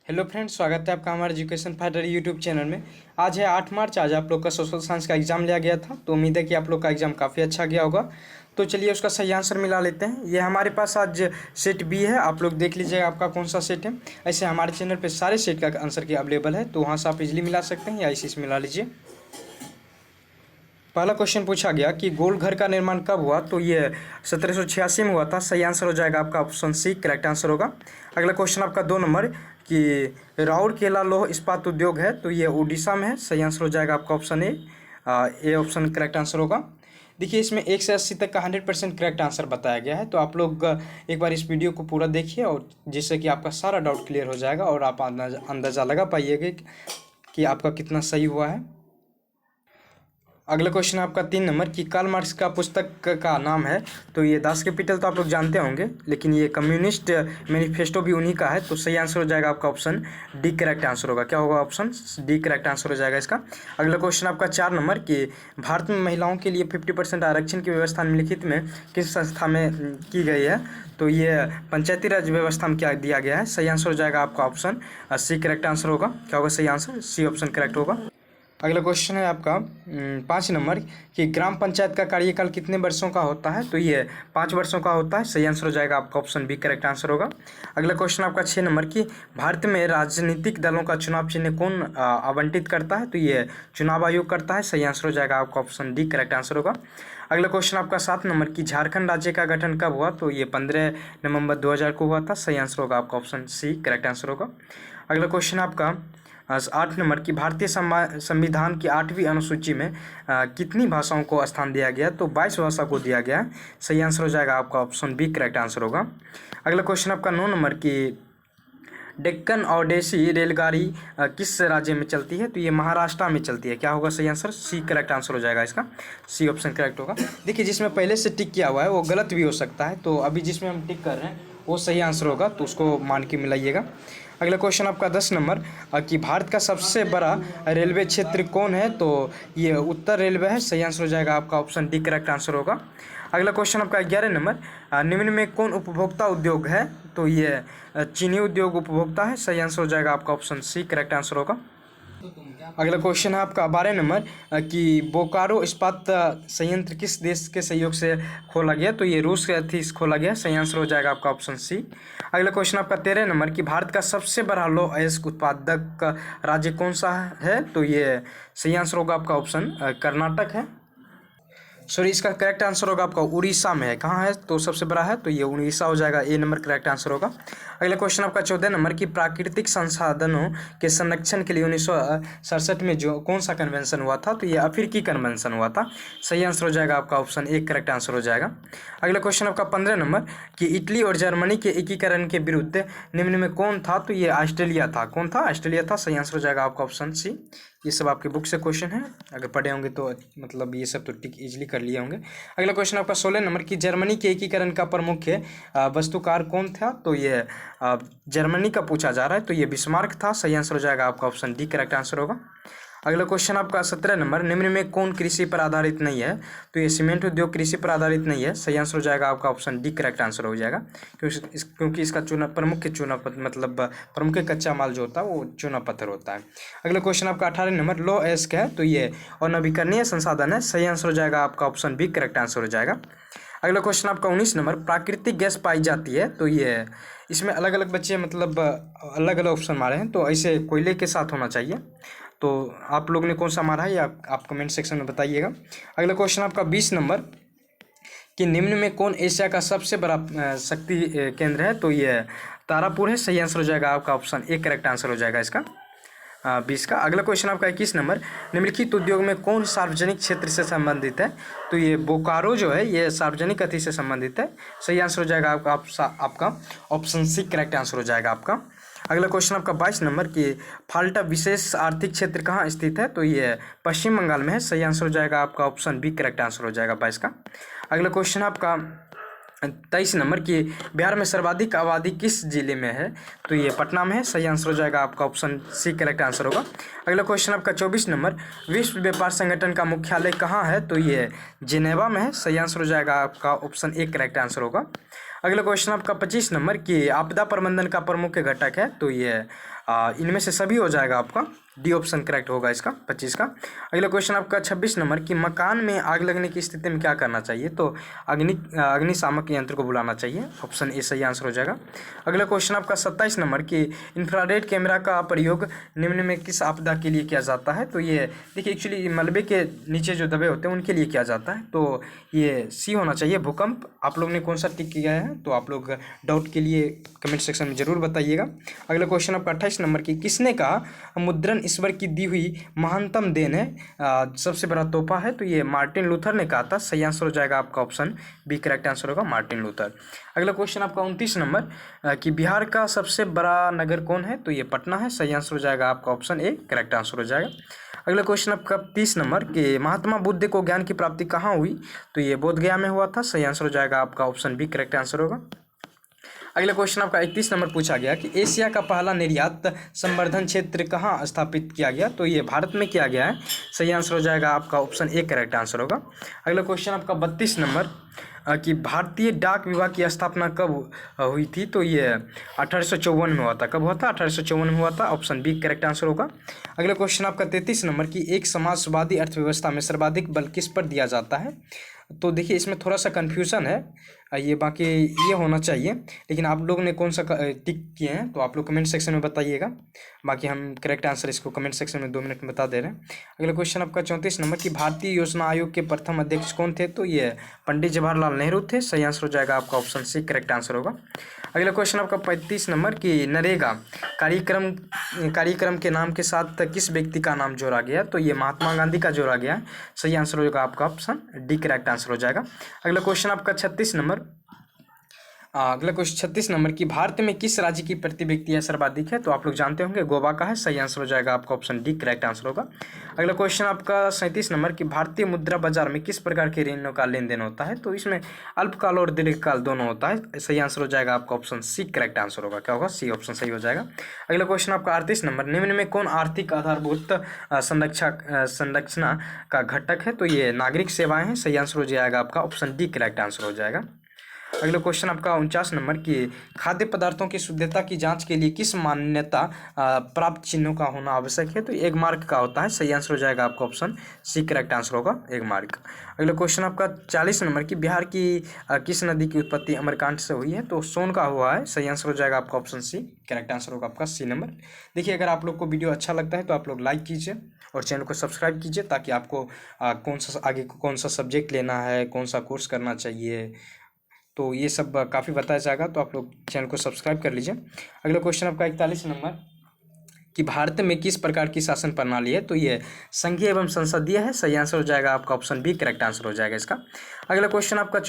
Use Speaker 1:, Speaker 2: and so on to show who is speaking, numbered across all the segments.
Speaker 1: Hello friends, स्वागत है आपका हमारे एजुकेशन फाइटर यूट्यूब चैनल में। आज है 8 मार्च। आज आप लोग का सोशल साइंस का एग्ज़ाम लिया गया था, तो उम्मीद है कि आप लोग का एग्ज़ाम काफ़ी अच्छा गया होगा। तो चलिए उसका सही आंसर मिला लेते हैं। ये हमारे पास आज सेट बी है, आप लोग देख लीजिएगा आपका कौन सा सेट है। ऐसे हमारे चैनल पर सारे सेट का आंसर की अवेलेबल है, तो वहाँ से आप इजिली मिला सकते हैं या इसी से मिला लीजिए। पहला क्वेश्चन पूछा गया कि गोल घर का निर्माण कब हुआ, तो ये 1786 में हुआ था। सही आंसर हो जाएगा आपका ऑप्शन सी, करेक्ट आंसर होगा। अगला क्वेश्चन आपका 2 नंबर कि राउरकेला लौह इस्पात उद्योग है, तो ये उड़ीसा में है। सही आंसर हो जाएगा आपका option A option correct answer होगा। देखिए इसमें 1 से 80 तक का 100% करेक्ट आंसर बताया गया है, तो आप लोग एक बार इस वीडियो को पूरा देखिए और जिससे कि आपका सारा डाउट क्लियर हो जाएगा और आप अंदाज़ा लगा पाइएगा कि आपका कितना सही हुआ है। अगला क्वेश्चन आपका 3 नंबर कि कार्ल मार्क्स का पुस्तक का नाम है, तो ये दास कैपिटल तो आप लोग जानते होंगे, लेकिन ये कम्युनिस्ट मैनिफेस्टो भी उन्हीं का है। तो सही आंसर हो जाएगा आपका ऑप्शन डी, करेक्ट आंसर होगा। क्या होगा? ऑप्शन डी करेक्ट आंसर हो जाएगा इसका। अगला क्वेश्चन आपका 4 नंबर कि भारत में महिलाओं के लिए 50% आरक्षण की व्यवस्था निम्नलिखित में किस संस्था में की गई है, तो ये पंचायती राज व्यवस्था में क्या दिया गया है। सही आंसर हो जाएगा आपका ऑप्शन सी, करेक्ट आंसर होगा। क्या होगा सही आंसर? सी ऑप्शन करेक्ट होगा। अगला क्वेश्चन है आपका 5 नंबर कि ग्राम पंचायत का कार्यकाल कितने वर्षों का होता है, तो ये 5 वर्षों का होता है। सही आंसर हो जाएगा आपका ऑप्शन बी, करेक्ट आंसर होगा। अगला क्वेश्चन आपका 6 नंबर कि भारत में राजनीतिक दलों का चुनाव चिन्ह कौन आवंटित करता है, तो ये चुनाव आयोग करता है। सही आंसर हो जाएगा आपका ऑप्शन डी, करेक्ट आंसर होगा। अगला क्वेश्चन आपका 7 नंबर कि झारखंड राज्य का गठन कब हुआ, तो ये 15 नवंबर 2000 को हुआ था। सही आंसर होगा आपका ऑप्शन सी, करेक्ट आंसर होगा। अगला क्वेश्चन आपका 8 नंबर की भारतीय संविधान की 8वीं अनुसूची में कितनी भाषाओं को स्थान दिया गया, तो 22 भाषा को दिया गया है। सही आंसर हो जाएगा आपका ऑप्शन बी, करेक्ट आंसर होगा। अगला क्वेश्चन आपका 9 नंबर की डेक्कन ओडेसी रेलगाड़ी किस राज्य में चलती है, तो ये महाराष्ट्र में चलती है। क्या होगा सही आंसर? सी, करेक्ट आंसर हो जाएगा इसका। सी ऑप्शन करेक्ट होगा। देखिए जिसमें पहले से टिक किया हुआ है वो गलत भी हो सकता है, तो अभी जिसमें हम टिक कर रहे हैं वो सही आंसर होगा, तो उसको मान के मिलाइएगा। अगला क्वेश्चन आपका 10 नंबर कि भारत का सबसे बड़ा रेलवे क्षेत्र कौन है, तो ये उत्तर रेलवे है। सही आंसर हो जाएगा आपका ऑप्शन डी, करेक्ट आंसर होगा। अगला क्वेश्चन आपका 11 नंबर निम्न में कौन उपभोक्ता उद्योग है, तो ये चीनी उद्योग उपभोक्ता है। सही आंसर हो जाएगा आपका ऑप्शन सी, करेक्ट आंसर होगा। अगला क्वेश्चन है आपका 12 नंबर कि बोकारो इस्पात संयंत्र किस देश के सहयोग से खोला गया, तो ये रूस के थी खोला गया। सही आंसर हो जाएगा आपका ऑप्शन सी। अगला क्वेश्चन आपका 13 नंबर कि भारत का सबसे बड़ा लौह अयस्क उत्पादक राज्य कौन सा है, तो ये सही आंसर होगा आपका ऑप्शन कर्नाटक है। सॉरी, इसका करेक्ट आंसर होगा आपका उड़ीसा में है। कहाँ है तो सबसे बड़ा है, तो ये उड़ीसा हो जाएगा। ए नंबर करेक्ट आंसर होगा। अगला क्वेश्चन आपका 14 नंबर की प्राकृतिक संसाधनों के संरक्षण के लिए 1967 में जो कौन सा कन्वेंशन हुआ था, तो ये अफ्रीकी कन्वेंशन हुआ था। सही आंसर हो जाएगा आपका ऑप्शन ए, करेक्ट आंसर हो जाएगा। अगला क्वेश्चन आपका 15 नंबर कि इटली और जर्मनी के एकीकरण के विरुद्ध निम्न में कौन था, तो ये ऑस्ट्रेलिया था। कौन था? ऑस्ट्रेलिया था। सही आंसर हो जाएगा आपका ऑप्शन सी। ये सब आपके बुक से क्वेश्चन है, अगर पढ़े होंगे तो मतलब ये सब तो टिक इजीली कर लिए होंगे। अगला क्वेश्चन आपका 16 नंबर की जर्मनी के एकीकरण का प्रमुख वस्तुकार कौन था, तो ये जर्मनी का पूछा जा रहा है, तो ये बिस्मार्क था। सही आंसर हो जाएगा आपका ऑप्शन डी, करेक्ट आंसर होगा। अगला क्वेश्चन आपका 17 नंबर निम्न में कौन कृषि पर आधारित नहीं है, तो ये सीमेंट उद्योग कृषि पर आधारित नहीं है। सही आंसर हो जाएगा आपका ऑप्शन डी, करेक्ट आंसर हो जाएगा, क्योंकि इसका प्रमुख चूना मतलब प्रमुख कच्चा माल जो होता है वो चूना पत्थर होता है। अगला क्वेश्चन आपका 18 नंबर लौह अयस्क है, तो ये और नवीकरणीय संसाधन है। सही आंसर हो जाएगा आपका ऑप्शन बी, करेक्ट आंसर हो जाएगा। अगला क्वेश्चन आपका 19 नंबर प्राकृतिक गैस पाई जाती है, तो ये इसमें अलग अलग बच्चे मतलब अलग अलग ऑप्शन मारे हैं, तो ऐसे कोयले के साथ होना चाहिए। तो आप लोग ने कौन सा मारा है या आप कमेंट सेक्शन में बताइएगा। अगला क्वेश्चन आपका 20 नंबर कि निम्न में कौन एशिया का सबसे बड़ा शक्ति केंद्र है, तो ये तारापुर है। सही आंसर हो जाएगा आपका ऑप्शन ए, करेक्ट आंसर हो जाएगा इसका 20 का। अगला क्वेश्चन आपका 21 नंबर निम्नलिखित उद्योग में कौन सार्वजनिक क्षेत्र से संबंधित है, तो ये बोकारो जो है ये सार्वजनिक अति से संबंधित है। सही आंसर हो जाएगा आपका ऑप्शन सी, करेक्ट आंसर हो जाएगा आपका। अगला क्वेश्चन आपका 22 नंबर की फाल्टा विशेष आर्थिक क्षेत्र कहाँ स्थित है, तो ये पश्चिम बंगाल में है। सही आंसर हो जाएगा आपका ऑप्शन बी, करेक्ट आंसर हो जाएगा 22 का। अगला क्वेश्चन आपका 23 नंबर की बिहार में सर्वाधिक आबादी किस जिले में है, तो ये पटना में है। सही आंसर हो जाएगा आपका ऑप्शन सी, करेक्ट आंसर होगा। अगला क्वेश्चन आपका 24 नंबर विश्व व्यापार संगठन का मुख्यालय कहाँ है, तो ये जिनेवा में है। सही आंसर हो जाएगा आपका ऑप्शन ए, करेक्ट आंसर होगा। अगला क्वेश्चन आपका 25 नंबर की आपदा प्रबंधन का प्रमुख घटक है, तो ये इनमें से सभी हो जाएगा आपका, डी ऑप्शन करेक्ट होगा इसका 25 का। अगला क्वेश्चन आपका 26 नंबर कि मकान में आग लगने की स्थिति में क्या करना चाहिए, तो अग्निशामक यंत्र को बुलाना चाहिए, ऑप्शन ए सही आंसर हो जाएगा। अगला क्वेश्चन आपका 27 नंबर कि इंफ्रारेड कैमरा का प्रयोग निम्न में किस आपदा के लिए किया जाता है, तो ये देखिए एक्चुअली मलबे के नीचे जो दबे होते हैं उनके लिए किया जाता है, तो ये सी होना चाहिए भूकंप। आप लोग ने कौन सा टिक किया है, तो आप लोग डाउट के लिए कमेंट सेक्शन में जरूर बताइएगा। अगला क्वेश्चन आपका 28 नंबर की किसने कहा मुद्रण ईश्वर की दी हुई महानतम देन है, सबसे बड़ा तोहफा है, तो ये मार्टिन लूथर ने कहा था, सही आंसर हो जाएगा आपका ऑप्शन बी करेक्ट आंसर होगा मार्टिन लूथर। अगला क्वेश्चन आपका 29 नंबर कि बिहार का सबसे बड़ा नगर कौन है, तो ये पटना है, सही आंसर हो जाएगा आपका ऑप्शन ए करेक्ट आंसर हो जाएगा। अगला क्वेश्चन आपका 30 नंबर कि महात्मा बुद्ध को ज्ञान की प्राप्ति कहाँ हुई, तो ये बोधगया में हुआ था, सही आंसर हो जाएगा आपका ऑप्शन बी करेक्ट आंसर होगा। अगला क्वेश्चन आपका 31 नंबर पूछा गया कि एशिया का पहला निर्यात संवर्धन क्षेत्र कहाँ स्थापित किया गया, तो ये भारत में किया गया है, सही आंसर हो जाएगा आपका ऑप्शन ए करेक्ट आंसर होगा। अगला क्वेश्चन आपका 32 नंबर कि भारतीय डाक विभाग की स्थापना कब हुई थी, तो ये 1854 में हुआ था, कब हुआ था 1854 में हुआ था, ऑप्शन बी करेक्ट आंसर होगा। अगला क्वेश्चन आपका 33 नंबर कि एक समाजवादी अर्थव्यवस्था में सर्वाधिक बल किस पर दिया जाता है, तो देखिए इसमें थोड़ा सा कन्फ्यूज़न है, ये बाकी ये होना चाहिए, लेकिन आप लोग ने कौन सा टिक किए हैं तो आप लोग कमेंट सेक्शन में बताइएगा, बाकी हम करेक्ट आंसर इसको कमेंट सेक्शन में 2 मिनट में बता दे रहे हैं। अगला क्वेश्चन आपका 34 नंबर कि भारतीय योजना आयोग के प्रथम अध्यक्ष कौन थे, तो ये पंडित जवाहरलाल नेहरू थे, सही आंसर हो जाएगा आपका ऑप्शन सी करेक्ट आंसर होगा। अगला क्वेश्चन आपका 35 नंबर कि नरेगा कार्यक्रम के नाम के साथ किस व्यक्ति का नाम जोड़ा गया, तो ये महात्मा गांधी का जोड़ा गया है, सही आंसर होगा आपका ऑप्शन डी करेक्ट आंसर हो जाएगा। अगला क्वेश्चन आपका 36 नंबर कि भारत में किस राज्य की प्रति व्यक्ति सर्वाधिक है, तो आप लोग जानते होंगे गोवा का है, सही आंसर हो जाएगा आपका ऑप्शन डी करेक्ट आंसर होगा। अगला क्वेश्चन आपका 37 नंबर कि भारतीय मुद्रा बाजार में किस प्रकार के ऋणों का लेन देन होता है, तो इसमें अल्पकाल और दीर्घकाल दोनों होता है, सही आंसर हो जाएगा आपका ऑप्शन सी करेक्ट आंसर होगा, क्या होगा सी ऑप्शन सही हो जाएगा। अगला क्वेश्चन आपका 38 नंबर निम्न में कौन आर्थिक आधारभूत संरचना का घटक है, तो ये नागरिक सेवाएं हैं, सही आंसर हो जाएगा आपका ऑप्शन डी करेक्ट आंसर हो जाएगा। अगला क्वेश्चन आपका 49 नंबर कि खाद्य पदार्थों की शुद्धता की जांच के लिए किस मान्यता प्राप्त चिन्हों का होना आवश्यक है, तो एक मार्क का होता है, सही आंसर हो जाएगा आपका ऑप्शन सी करेक्ट आंसर होगा एक मार्क। अगला क्वेश्चन आपका 40 नंबर कि बिहार की किस नदी की उत्पत्ति अमरकांट से हुई है, तो सोन का हुआ है, सही आंसर हो जाएगा आपका ऑप्शन सी करेक्ट आंसर होगा आपका सी नंबर। देखिए अगर आप लोग को वीडियो अच्छा लगता है तो आप लोग लाइक कीजिए और चैनल को सब्सक्राइब कीजिए, ताकि आपको कौन सा सब्जेक्ट लेना है, कौन सा कोर्स करना चाहिए, तो ये सब काफ़ी बताया जाएगा, तो आप लोग चैनल को सब्सक्राइब कर लीजिए। अगला क्वेश्चन आपका 41 नंबर कि भारत में किस प्रकार की शासन प्रणाली है, तो ये संघीय एवं संसदीय है, सही आंसर हो जाएगा आपका ऑप्शन बी करेक्ट आंसर हो जाएगा इसका। अगला क्वेश्चन आपका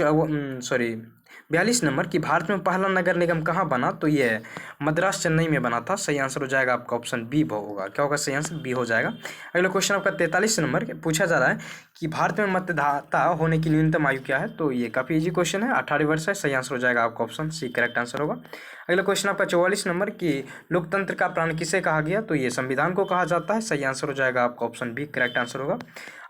Speaker 1: 42 नंबर कि भारत में पहला नगर निगम कहाँ बना, तो ये मद्रास चेन्नई में बना था, सही आंसर हो जाएगा आपका ऑप्शन बी होगा, क्या होगा सही आंसर बी हो जाएगा। अगला क्वेश्चन आपका 43 नंबर पूछा जा रहा है कि भारत में मतदाता होने की न्यूनतम आयु क्या है, तो ये काफ़ी इजी क्वेश्चन है, 18 वर्ष है, सही आंसर हो जाएगा आपका ऑप्शन सी करेक्ट आंसर होगा। अगला क्वेश्चन आपका 44 नंबर कि लोकतंत्र का प्राण किसे कहा गया, तो ये संविधान को कहा जाता है, सही आंसर हो जाएगा आपका ऑप्शन बी करेक्ट आंसर होगा।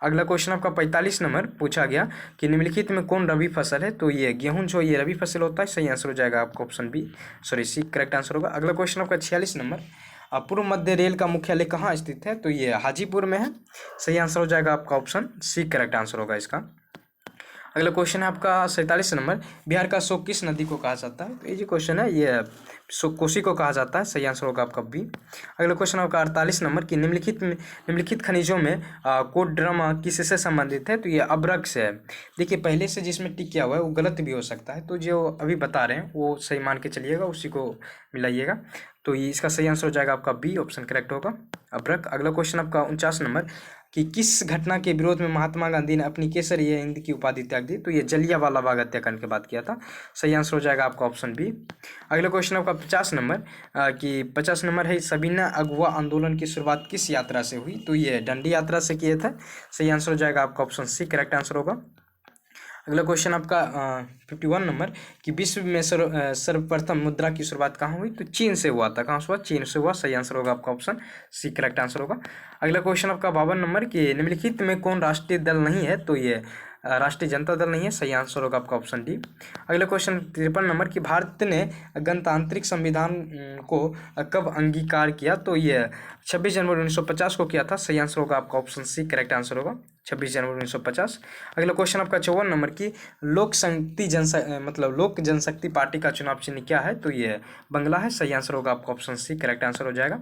Speaker 1: अगला क्वेश्चन आपका 45 नंबर पूछा गया कि निम्नलिखित में कौन रबी फसल है, तो ये गेहूं जो ये रबी फसल होता है, सही आंसर हो जाएगा आपका option B C correct answer होगा। अगला क्वेश्चन आपका 46 नंबर पूर्व मध्य रेल का मुख्यालय कहाँ स्थित है, तो ये हाजीपुर में है, सही आंसर हो जाएगा आपका ऑप्शन सी करेक्ट आंसर होगा इसका। अगला क्वेश्चन है आपका 47 नंबर बिहार का शोक किस नदी को कहा जाता है, तो ये जो क्वेश्चन है ये कोसी को कहा जाता है, सही आंसर होगा आपका बी। अगला क्वेश्चन आपका 48 नंबर कि निम्नलिखित खनिजों में कोडरमा किससे संबंधित है, तो ये अब्रक से है। देखिए पहले से जिसमें टिक किया हुआ है वो गलत भी हो सकता है, तो जो अभी बता रहे हैं वो सही मान के चलिएगा, उसी को मिलाइएगा, तो ये इसका सही आंसर हो जाएगा आपका बी ऑप्शन करेक्ट होगा अब्रक। अगला क्वेश्चन आपका 49 नंबर कि किस घटना के विरोध में महात्मा गांधी ने अपनी केसरिया हिंद की उपाधि त्याग दी, तो ये जलियांवाला बाग हत्याकांड के बाद किया था, सही आंसर हो जाएगा आपका ऑप्शन बी। अगला क्वेश्चन आपका 50 नंबर कि 50 नंबर है सविनय अगुवा आंदोलन की शुरुआत किस यात्रा से हुई, तो ये डंडी यात्रा से किए थे, सही आंसर हो जाएगा आपका ऑप्शन सी करेक्ट आंसर होगा। अगला क्वेश्चन आपका 51 नंबर कि विश्व में सर्वप्रथम मुद्रा की शुरुआत कहाँ हुई, तो चीन से हुआ था, कहाँ से हुआ चीन से हुआ, सही आंसर होगा आपका ऑप्शन सी करेक्ट आंसर होगा। अगला क्वेश्चन आपका 52 नंबर कि निम्नलिखित में कौन राष्ट्रीय दल नहीं है, तो ये राष्ट्रीय जनता दल नहीं है, सही आंसर होगा आपका ऑप्शन डी। अगला क्वेश्चन 53 नंबर कि भारत ने गणतांत्रिक संविधान को कब अंगीकार किया, तो ये 26 जनवरी 1950 को किया था, सही आंसर होगा आपका ऑप्शन सी करेक्ट आंसर होगा 26 जनवरी 1950। अगला क्वेश्चन आपका 54 नंबर की लोक जनशक्ति पार्टी का चुनाव चिन्ह क्या है, तो ये बंगला है, सही आंसर होगा आपका ऑप्शन सी करेक्ट आंसर हो जाएगा।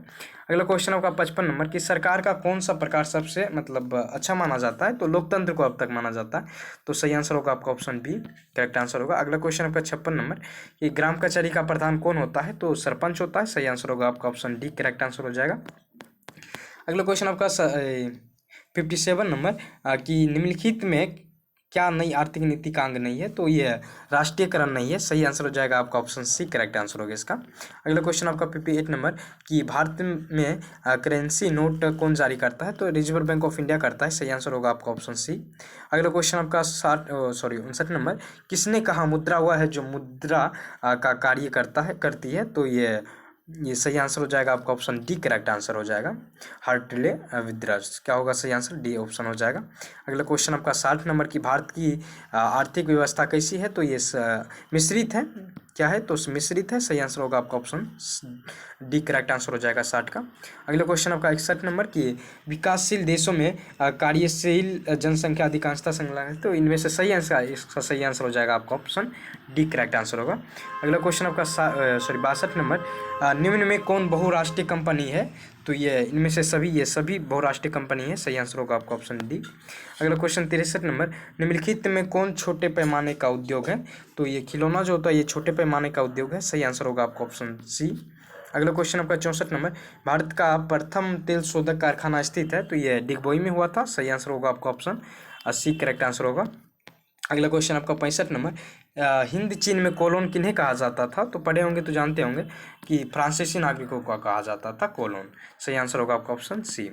Speaker 1: अगला क्वेश्चन आपका 55 नंबर की सरकार का कौन सा प्रकार सबसे अच्छा माना जाता है, तो लोकतंत्र को अब तक माना जाता है, तो सही आंसर होगा आपका ऑप्शन बी करेक्ट आंसर होगा। अगला क्वेश्चन आपका 56 नंबर कि ग्राम कचहरी का प्रधान कौन होता है, तो सरपंच होता है, सही आंसर होगा आपका ऑप्शन डी करेक्ट आंसर हो जाएगा। अगला क्वेश्चन आपका 57 नंबर कि निम्नलिखित में क्या नई आर्थिक नीति का अंग नहीं है, तो ये राष्ट्रीयकरण नहीं है, सही आंसर हो जाएगा आपका ऑप्शन सी करेक्ट आंसर होगा इसका। अगला क्वेश्चन आपका 58 नंबर कि भारत में करेंसी नोट कौन जारी करता है, तो रिजर्व बैंक ऑफ इंडिया करता है, सही आंसर होगा आपका ऑप्शन सी। अगला क्वेश्चन आपका 59 नंबर किसने कहा मुद्रा वह है जो मुद्रा का कार्य करती है, तो ये सही आंसर हो जाएगा आपका ऑप्शन डी करेक्ट आंसर हो जाएगा। हार्टले विद्राज क्या होगा सही आंसर डी ऑप्शन हो जाएगा। अगला क्वेश्चन आपका 60 नंबर की भारत की आर्थिक व्यवस्था कैसी है, तो ये मिश्रित है, क्या है तो मिश्रित है, सही आंसर होगा आपका ऑप्शन डी करेक्ट आंसर हो जाएगा 60 का। अगला क्वेश्चन आपका 61 नंबर की विकासशील देशों में कार्यशील जनसंख्या अधिकांशता संलग्न है, तो इनमें से सही आंसर इसका सही आंसर हो जाएगा आपका ऑप्शन डी करेक्ट आंसर होगा। अगला क्वेश्चन आपका 62 नंबर निम्न में कौन बहुराष्ट्रीय कंपनी है, तो ये इनमें से सभी बहुराष्ट्रीय कंपनी है, सही आंसर होगा आपका ऑप्शन डी। अगला क्वेश्चन 63 नंबर निम्नलिखित में कौन छोटे पैमाने का उद्योग है, तो ये खिलौना जो होता है ये छोटे पैमाने का उद्योग है, सही आंसर होगा आपका ऑप्शन सी। अगला क्वेश्चन आपका 64 नंबर भारत का प्रथम तेल शोधक कारखाना स्थित है, तो ये डिगबोई में हुआ था, सही आंसर होगा आपका ऑप्शन सी करेक्ट आंसर होगा। अगला क्वेश्चन आपका 65 नंबर हिंद चीन में कोलोन किन्हें कहा जाता था, तो पढ़े होंगे तो जानते होंगे कि फ्रांसीसी नागरिकों को कहा जाता था कोलोन, सही आंसर होगा आपका ऑप्शन सी।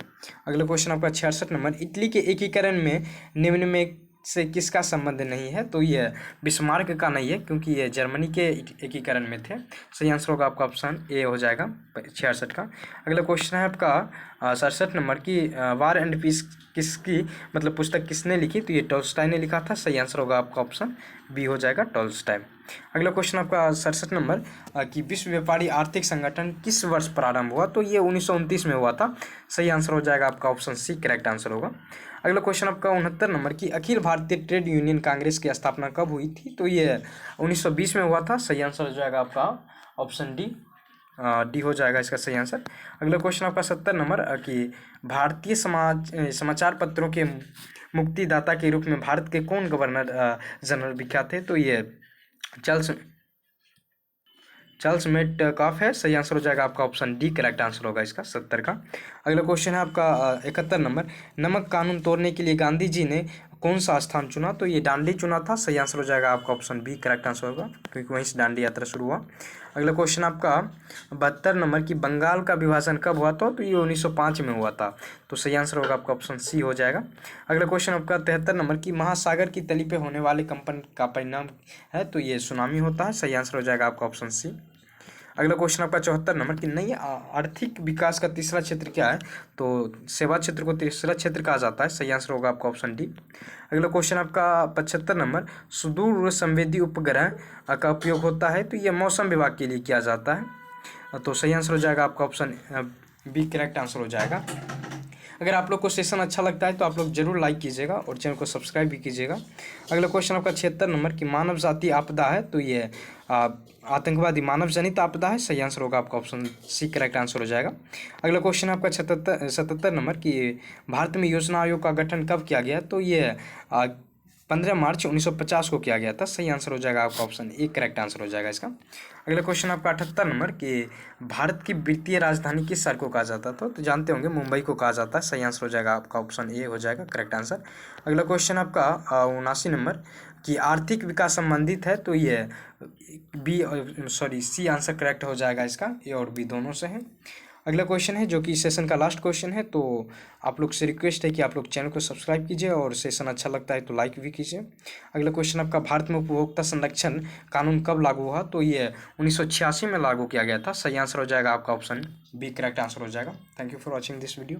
Speaker 1: अगला क्वेश्चन आपका 66 नंबर इटली के एकीकरण में निम्न में से किसका संबंध नहीं है, तो ये बिस्मार्क का नहीं है क्योंकि ये जर्मनी के एकीकरण में थे, सही आंसर होगा आपका ऑप्शन ए हो जाएगा 66 का। अगला क्वेश्चन है आपका 67 नंबर की वार एंड पीस किसकी पुस्तक किसने लिखी, तो ये टॉल्स्टॉय ने लिखा था, सही आंसर होगा आपका ऑप्शन बी हो जाएगा टॉल्स्टॉय। अगला क्वेश्चन आपका 67 नंबर कि विश्व व्यापारी आर्थिक संगठन किस वर्ष प्रारंभ हुआ, तो ये 1929 में हुआ था, सही आंसर हो जाएगा आपका ऑप्शन सी करेक्ट आंसर होगा। अगला क्वेश्चन आपका 69 नंबर की अखिल भारतीय ट्रेड यूनियन कांग्रेस की स्थापना कब हुई थी, तो ये 1920 में हुआ था, सही आंसर हो जाएगा आपका ऑप्शन डी हो जाएगा इसका सही आंसर। अगला क्वेश्चन आपका 70 नंबर कि भारतीय समाचार पत्रों के मुक्तिदाता के रूप में भारत के कौन गवर्नर जनरल विख्यात थे, तो ये चार्ल्स मेटकाफ है, सही आंसर हो जाएगा आपका ऑप्शन डी करेक्ट आंसर होगा इसका 70 का। अगला क्वेश्चन है आपका 71 नंबर नमक कानून तोड़ने के लिए गांधी जी ने कौन सा स्थान चुना, तो ये दांडी चुना था, सही आंसर हो जाएगा आपका ऑप्शन बी करेक्ट आंसर होगा क्योंकि वहीं से दांडी यात्रा शुरू हुआ। अगला क्वेश्चन आपका 72 नंबर की बंगाल का विभाजन कब हुआ था, तो ये 1905 में हुआ था, तो सही आंसर होगा आपका ऑप्शन सी हो जाएगा। अगला क्वेश्चन आपका 73 नंबर की महासागर की तली पे होने वाले कंपन का परिणाम है, तो ये सुनामी होता है, सही आंसर हो जाएगा आपका ऑप्शन सी। अगला क्वेश्चन आपका 74 नंबर कि नई आर्थिक विकास का तीसरा क्षेत्र क्या है, तो सेवा क्षेत्र को तीसरा क्षेत्र कहा जाता है, सही आंसर होगा आपका ऑप्शन डी। अगला क्वेश्चन आपका 75 नंबर सुदूर संवेदी उपग्रह का उपयोग होता है, तो यह मौसम विभाग के लिए किया जाता है, तो सही आंसर हो जाएगा आपका ऑप्शन बी करेक्ट आंसर हो जाएगा। अगर आप लोग को सेशन अच्छा लगता है तो आप लोग जरूर लाइक कीजिएगा और चैनल को सब्सक्राइब भी कीजिएगा। अगला क्वेश्चन आपका 76 नंबर की मानव जाति आपदा है, तो ये आतंकवादी मानव जनित आपदा है, सही आंसर होगा आपका ऑप्शन सी करेक्ट आंसर हो जाएगा। अगला क्वेश्चन आपका 77 नंबर की भारत में योजना आयोग का गठन कब किया गया, तो ये 15 मार्च 1950 को किया गया था, सही आंसर हो जाएगा आपका ऑप्शन ए करेक्ट आंसर हो जाएगा इसका। अगला क्वेश्चन आपका 78 नंबर कि भारत की वित्तीय राजधानी किस शहर को कहा जाता था, तो जानते होंगे मुंबई को कहा जाता है, सही आंसर हो जाएगा आपका ऑप्शन ए हो जाएगा करेक्ट आंसर। अगला क्वेश्चन आपका 79 नंबर कि आर्थिक विकास संबंधित है, तो ये सी आंसर करेक्ट हो जाएगा इसका, ए और बी दोनों से है। अगला क्वेश्चन है जो कि सेशन का लास्ट क्वेश्चन है, तो आप लोग से रिक्वेस्ट है कि आप लोग चैनल को सब्सक्राइब कीजिए और सेशन अच्छा लगता है तो लाइक भी कीजिए। अगला क्वेश्चन आपका भारत में उपभोक्ता संरक्षण कानून कब लागू हुआ, तो ये 1986 में लागू किया गया था, सही आंसर हो जाएगा आपका ऑप्शन बी करेक्ट आंसर हो जाएगा। Thank you for watching this video.